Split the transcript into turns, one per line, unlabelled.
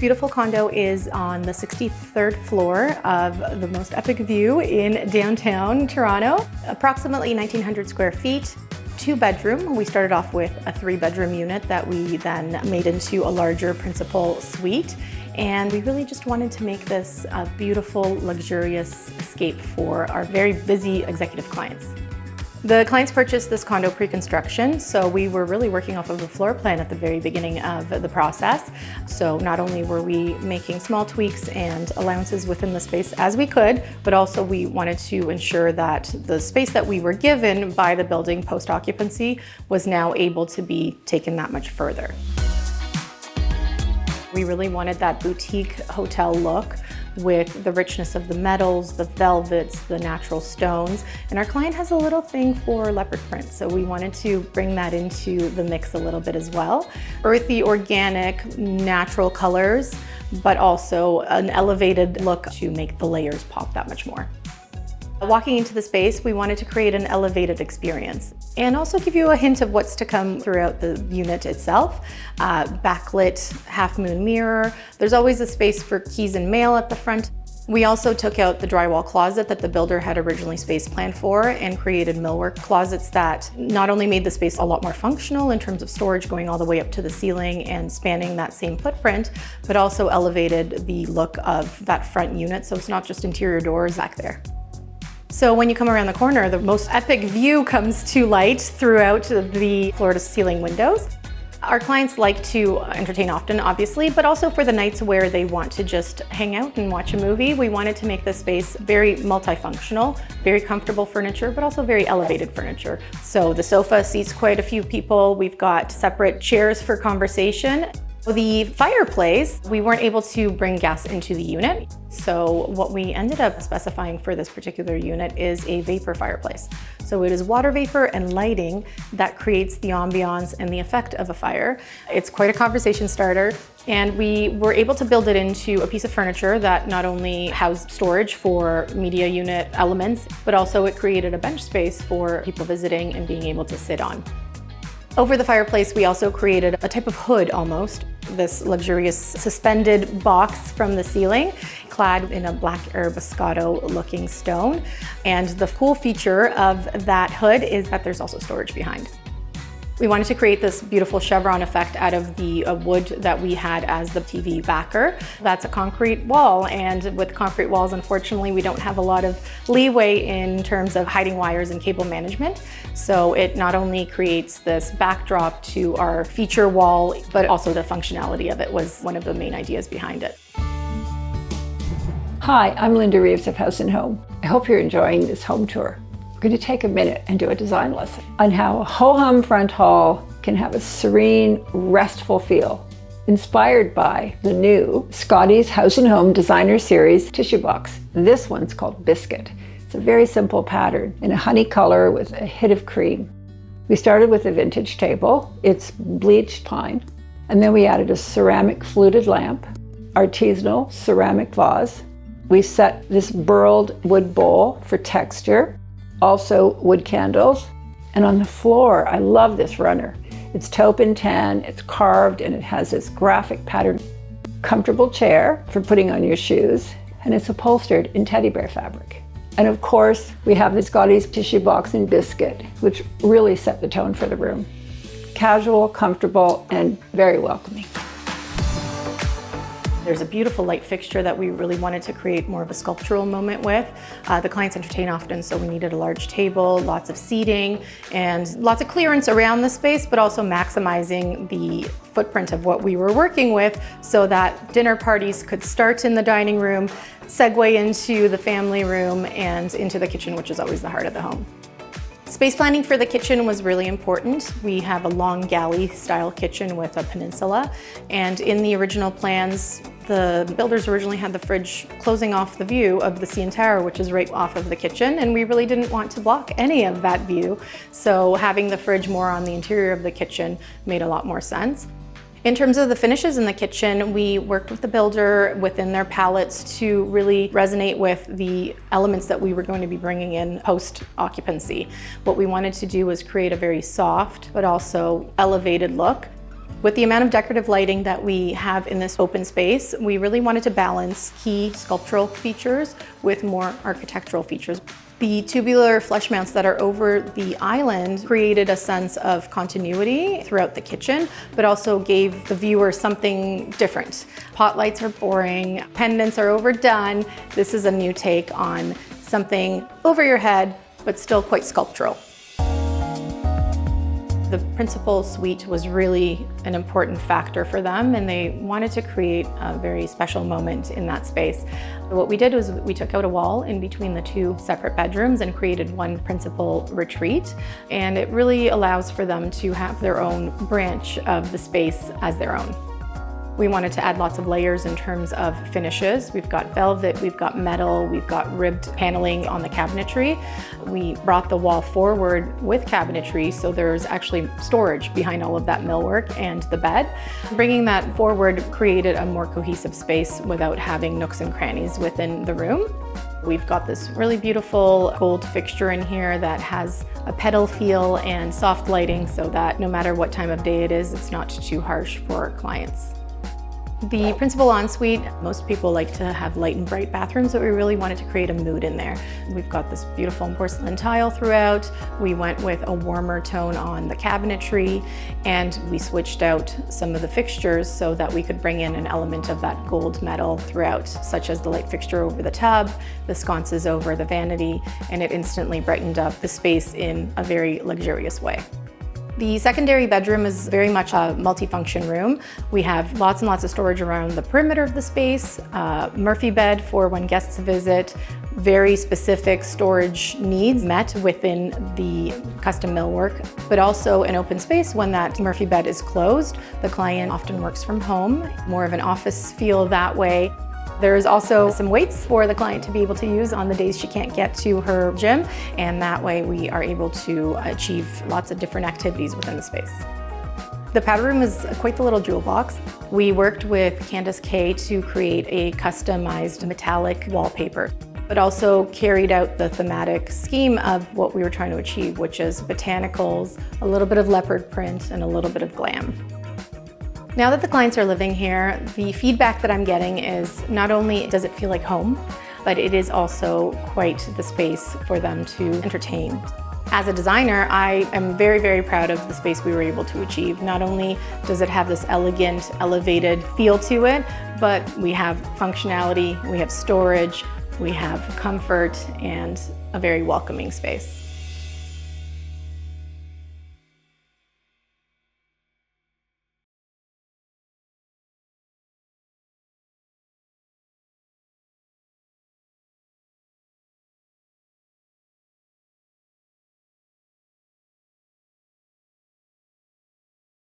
beautiful condo is on the 63rd floor of the most epic view in downtown Toronto. Approximately 1,900 square feet, 2-bedroom. We started off with a 3-bedroom unit that we then made into a larger principal suite. And we really just wanted to make this a beautiful, luxurious escape for our very busy executive clients. The clients purchased this condo pre-construction, so we were really working off of a floor plan at the very beginning of the process. So not only were we making small tweaks and allowances within the space as we could, but also we wanted to ensure that the space that we were given by the building post-occupancy was now able to be taken that much further. We really wanted that boutique hotel look with the richness of the metals, the velvets, the natural stones. And our client has a little thing for leopard print, so we wanted to bring that into the mix a little bit as well. Earthy, organic, natural colors, but also an elevated look to make the layers pop that much more. Walking into the space, we wanted to create an elevated experience and also give you a hint of what's to come throughout the unit itself. Backlit half-moon mirror. There's always a space for keys and mail at the front. We also took out the drywall closet that the builder had originally space planned for and created millwork closets that not only made the space a lot more functional in terms of storage going all the way up to the ceiling and spanning that same footprint, but also elevated the look of that front unit, so it's not just interior doors back there. So when you come around the corner, the most epic view comes to light throughout the floor-to-ceiling windows. Our clients like to entertain often, obviously, but also for the nights where they want to just hang out and watch a movie, we wanted to make this space very multifunctional, very comfortable furniture, but also very elevated furniture. So the sofa seats quite a few people. We've got separate chairs for conversation. The fireplace, we weren't able to bring gas into the unit. So what we ended up specifying for this particular unit is a vapor fireplace. So it is water vapor and lighting that creates the ambiance and the effect of a fire. It's quite a conversation starter. And we were able to build it into a piece of furniture that not only housed storage for media unit elements, but also it created a bench space for people visiting and being able to sit on. Over the fireplace, we also created a type of hood almost, this luxurious suspended box from the ceiling, clad in a black arabescado looking stone. And the cool feature of that hood is that there's also storage behind. We wanted to create this beautiful chevron effect out of the wood that we had as the TV backer. That's a concrete wall, and with concrete walls, unfortunately, we don't have a lot of leeway in terms of hiding wires and cable management. So it not only creates this backdrop to our feature wall, but also the functionality of it was one of the main ideas behind it.
Hi, I'm Linda Reeves of House & Home. I hope you're enjoying this home tour. We're going to take a minute and do a design lesson on how a ho-hum front hall can have a serene, restful feel, inspired by the new Scotties House & Home Designer Series tissue box. This one's called Biscuit. It's a very simple pattern in a honey color with a hit of cream. We started with a vintage table. It's bleached pine. And then we added a ceramic fluted lamp, artisanal ceramic vase. We set this burled wood bowl for texture. Also wood candles. And on the floor, I love this runner. It's taupe and tan, it's carved, and it has this graphic pattern. Comfortable chair for putting on your shoes, and it's upholstered in teddy bear fabric. And of course, we have the Scotties tissue box in Biscuit, which really set the tone for the room. Casual, comfortable, and very welcoming.
There's a beautiful light fixture that we really wanted to create more of a sculptural moment with. The clients entertain often, so we needed a large table, lots of seating, and lots of clearance around the space, but also maximizing the footprint of what we were working with so that dinner parties could start in the dining room, segue into the family room, and into the kitchen, which is always the heart of the home. Space planning for the kitchen was really important. We have a long galley style kitchen with a peninsula, and in the original plans, the builders originally had the fridge closing off the view of the CN Tower, which is right off of the kitchen, and we really didn't want to block any of that view. So having the fridge more on the interior of the kitchen made a lot more sense. In terms of the finishes in the kitchen, we worked with the builder within their palettes to really resonate with the elements that we were going to be bringing in post-occupancy. What we wanted to do was create a very soft but also elevated look. With the amount of decorative lighting that we have in this open space, we really wanted to balance key sculptural features with more architectural features. The tubular flush mounts that are over the island created a sense of continuity throughout the kitchen, but also gave the viewer something different. Pot lights are boring, pendants are overdone. This is a new take on something over your head, but still quite sculptural. The principal suite was really an important factor for them, and they wanted to create a very special moment in that space. What we did was we took out a wall in between the two separate bedrooms and created one principal retreat, and it really allows for them to have their own branch of the space as their own. We wanted to add lots of layers in terms of finishes. We've got velvet, we've got metal, we've got ribbed paneling on the cabinetry. We brought the wall forward with cabinetry, so there's actually storage behind all of that millwork and the bed. Bringing that forward created a more cohesive space without having nooks and crannies within the room. We've got this really beautiful gold fixture in here that has a petal feel and soft lighting so that no matter what time of day it is, it's not too harsh for our clients. The principal ensuite, most people like to have light and bright bathrooms, but we really wanted to create a mood in there. We've got this beautiful porcelain tile throughout. We went with a warmer tone on the cabinetry, and we switched out some of the fixtures so that we could bring in an element of that gold metal throughout, such as the light fixture over the tub, the sconces over the vanity, and it instantly brightened up the space in a very luxurious way. The secondary bedroom is very much a multifunction room. We have lots and lots of storage around the perimeter of the space, Murphy bed for when guests visit, very specific storage needs met within the custom millwork, but also an open space when that Murphy bed is closed. The client often works from home, more of an office feel that way. There's also some weights for the client to be able to use on the days she can't get to her gym, and that way we are able to achieve lots of different activities within the space. The powder room is quite the little jewel box. We worked with Candace Kay to create a customized metallic wallpaper, but also carried out the thematic scheme of what we were trying to achieve, which is botanicals, a little bit of leopard print, and a little bit of glam. Now that the clients are living here, the feedback that I'm getting is not only does it feel like home, but it is also quite the space for them to entertain. As a designer, I am very, very proud of the space we were able to achieve. Not only does it have this elegant, elevated feel to it, but we have functionality, we have storage, we have comfort, and a very welcoming space.